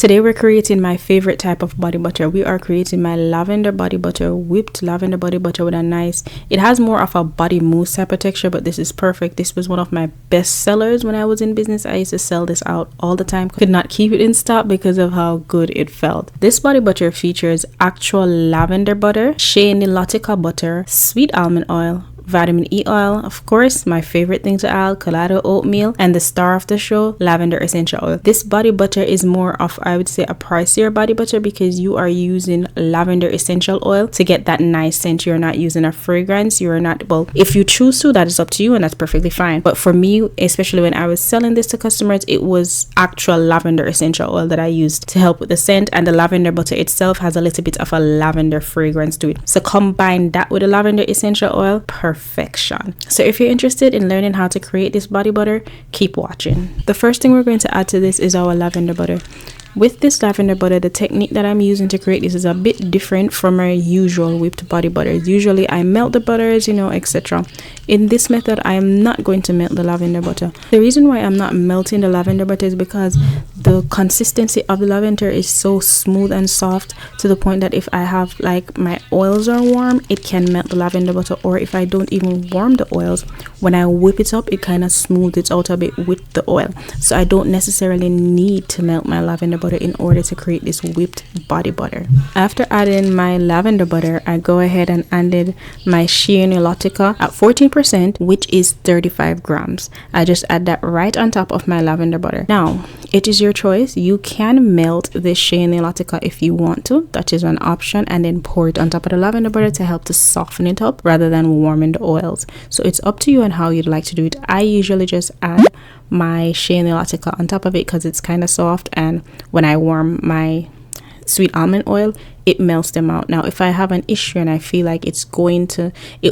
Today we're creating my favorite type of body butter. We are creating my lavender body butter, whipped lavender body butter with a nice, it has more of a body mousse type of texture, but this is perfect. This was one of my best sellers when I was in business. I used to sell this out all the time. Could not keep it in stock because of how good it felt. This body butter features actual lavender butter, Shea Nilotica butter, sweet almond oil, vitamin E oil, of course, my favorite thing to add, colada oatmeal, and the star of the show, lavender essential oil. This body butter is more of, I would say, a pricier body butter because you are using lavender essential oil to get that nice scent. You're not using a fragrance. You're not, well, if you choose to, that is up to you, and that's perfectly fine. But for me, especially when I was selling this to customers, it was actual lavender essential oil that I used to help with the scent, and the lavender butter itself has a little bit of a lavender fragrance to it. So combine that with the lavender essential oil, perfection. So if you're interested in learning how to create this body butter, keep watching. The first thing we're going to add to this is our lavender butter. With this lavender butter, the technique that I'm using to create this is a bit different from our usual whipped body butters. Usually I melt the butters, etc. In this method, I am not going to melt the lavender butter. The reason why I'm not melting the lavender butter is because the consistency of the lavender is so smooth and soft to the point that if I have, like, my oils are warm, it can melt the lavender butter, or if I don't even warm the oils, when I whip it up, it kind of smooths it out a bit with the oil. So I don't necessarily need to melt my lavender butter in order to create this whipped body butter. After adding my lavender butter, I go ahead and added my Shea Nilotica at 14%, which is 35 grams. I just add that right on top of my lavender butter. Now, it is your choice. You can melt the Shea Nilotica if you want to. That is an option, and then pour it on top of the lavender butter to help to soften it up rather than warming the oils. So it's up to you and how you'd like to do it. I usually just add my Shea Nilotica on top of it because it's kind of soft, and when I warm my sweet almond oil, it melts them out. Now, if I have an issue and I feel like it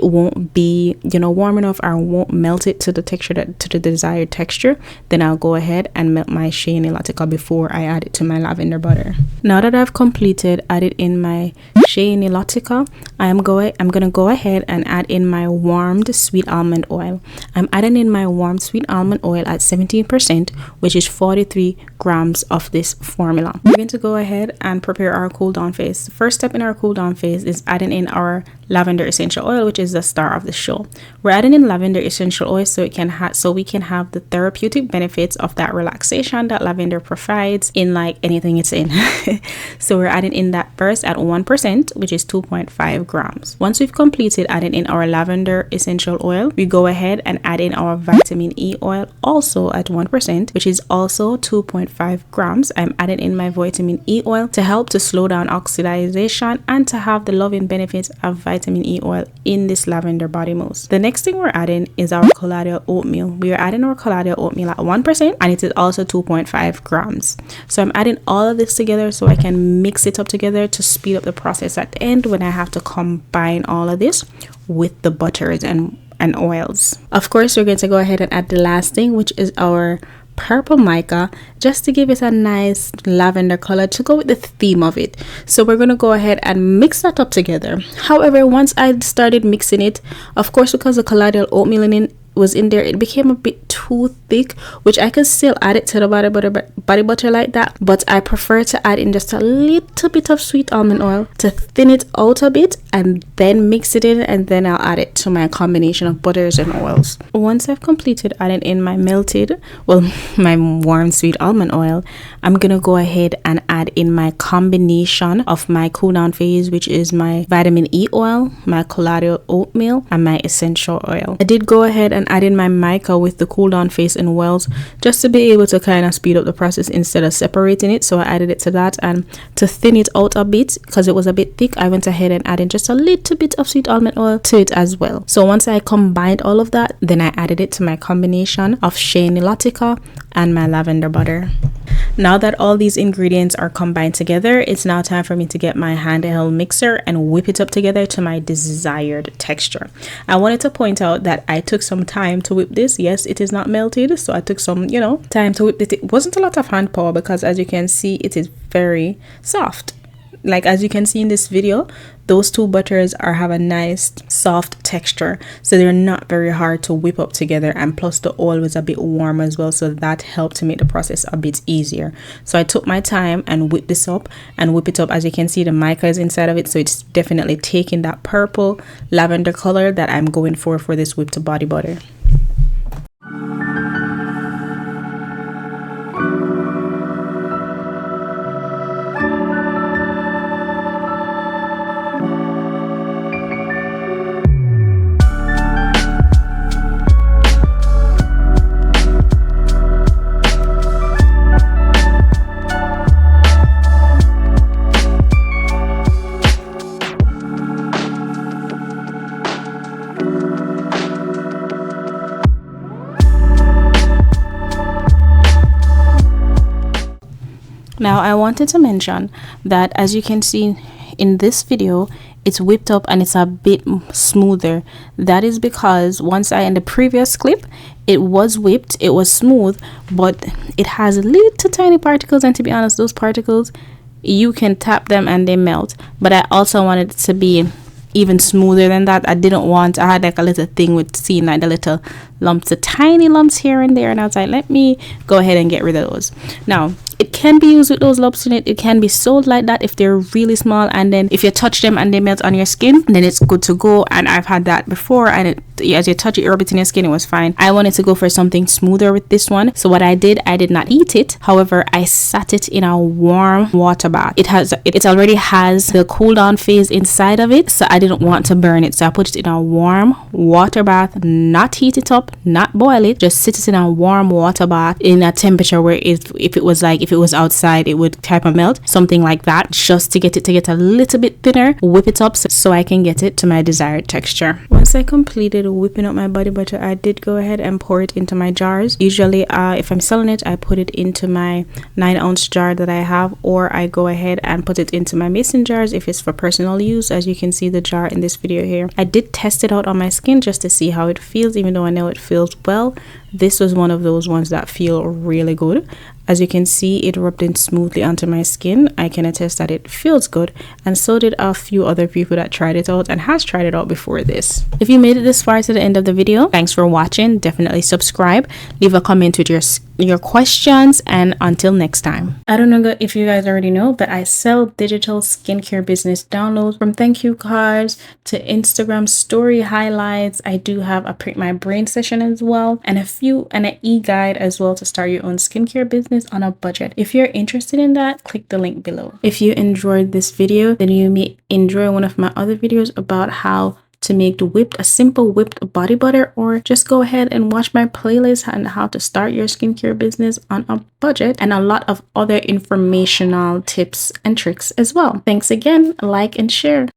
won't be, warm enough, or won't melt it to the texture, to the desired texture, then I'll go ahead and melt my Shea Nilotica before I add it to my lavender butter. Now that I've completed added in my Shea Nilotica, I'm gonna go ahead and add in my warmed sweet almond oil. I'm adding in my warmed sweet almond oil at 17%, which is 43 grams of this formula. We're going to go ahead and prepare our cool down phase. The first step in our cool down phase is adding in our lavender essential oil, which is the star of the show. We're adding in lavender essential oil so we can have the therapeutic benefits of that relaxation that lavender provides in, like, anything it's in. So we're adding in that first at 1%, which is 2.5 grams. Once we've completed adding in our lavender essential oil, we go ahead and add in our vitamin E oil, also at 1%, which is also 2.5 grams. I'm adding in my vitamin E oil to help to slow down oxidation and to have the loving benefits of vitamin E oil in this lavender body mousse. The next thing we're adding is our colada oatmeal. We are adding our colada oatmeal at 1%, and it is also 2.5 grams. So I'm adding all of this together so I can mix it up together to speed up the process at the end when I have to combine all of this with the butters and oils. Of course, we're going to go ahead and add the last thing, which is our purple mica, just to give it a nice lavender color to go with the theme of it. So we're going to go ahead and mix that up together. However, once I started mixing it, of course, because the colloidal oatmeal was in there, it became a bit too thick, which I could still add it to the body butter like that, but I prefer to add in just a little bit of sweet almond oil to thin it out a bit, and then mix it in, and then I'll add it to my combination of butters and oils. Once I've completed adding in my my warm sweet almond oil, I'm gonna go ahead and add in my combination of my cool down phase, which is my vitamin E oil, my colloidal oatmeal, and my essential oil. I did go ahead and add in my mica with the cool down phase and wells, just to be able to kind of speed up the process instead of separating it. So I added it to that, and to thin it out a bit because it was a bit thick, I went ahead and added just a little bit of sweet almond oil to it as well. So once I combined all of that, then I added it to my combination of Shea Nilotica and my lavender butter. Now that all these ingredients are combined together, it's now time for me to get my handheld mixer and whip it up together to my desired texture. I wanted to point out that I took some time to whip this. Yes, it is not melted, so I took some, time to whip it. It wasn't a lot of hand power because, as you can see, it is very soft. like as you can see in this video, those two butters have a nice soft texture, so they're not very hard to whip up together, and plus the oil was a bit warm as well, so that helped to make the process a bit easier. So I took my time and whipped this up and whip it up. As you can see, the mica is inside of it, so it's definitely taking that purple lavender color that I'm going for this whipped body butter. Now I wanted to mention that as you can see in this video, it's whipped up and it's a bit smoother. That is because once in the previous clip, it was whipped, it was smooth, but it has little tiny particles, and to be honest, those particles, you can tap them and they melt. But I also wanted it to be even smoother than that. I had like a little thing with seeing like the little lumps, the tiny lumps here and there, and I was like, let me go ahead and get rid of those. Now it can be used with those lumps in it. It can be sold like that if they're really small, and then if you touch them and they melt on your skin, then it's good to go. And I've had that before, and as you touch it, you rub it in your skin, it was fine. I wanted to go for something smoother with this one, so what I did not eat it. However, I sat it in a warm water bath. It already has the cool down phase inside of it, so I didn't want to burn it, so I put it in a warm water bath. Not heat it up, not boil it, just sit it in a warm water bath in a temperature where if it was outside, it would type of melt, something like that, just to get it to get a little bit thinner. Whip it up so I can get it to my desired texture. Once I completed whipping up my body butter, I did go ahead and pour it into my jars. Usually if I'm selling it, I put it into my 9-ounce jar that I have, or I go ahead and put it into my mason jars if it's for personal use. As you can see the jar in this video here, I did test it out on my skin just to see how it feels. Even though I know it feels well, this was one of those ones that feel really good. As you can see, it rubbed in smoothly onto my skin. I can attest that it feels good, and so did a few other people that tried it out and has tried it out before this. If you made it this far to the end of the video, thanks for watching. Definitely subscribe, leave a comment with your questions, and until next time. I don't know if you guys already know, but I sell digital skincare business downloads, from thank you cards to Instagram story highlights. I do have a Print My Brain session as well, and an e-guide as well to start your own skincare business on a budget. If you're interested in that, click the link below. If you enjoyed this video, then you may enjoy one of my other videos about how to make a simple whipped body butter, or just go ahead and watch my playlist on how to start your skincare business on a budget, and a lot of other informational tips and tricks as well. Thanks again, like and share.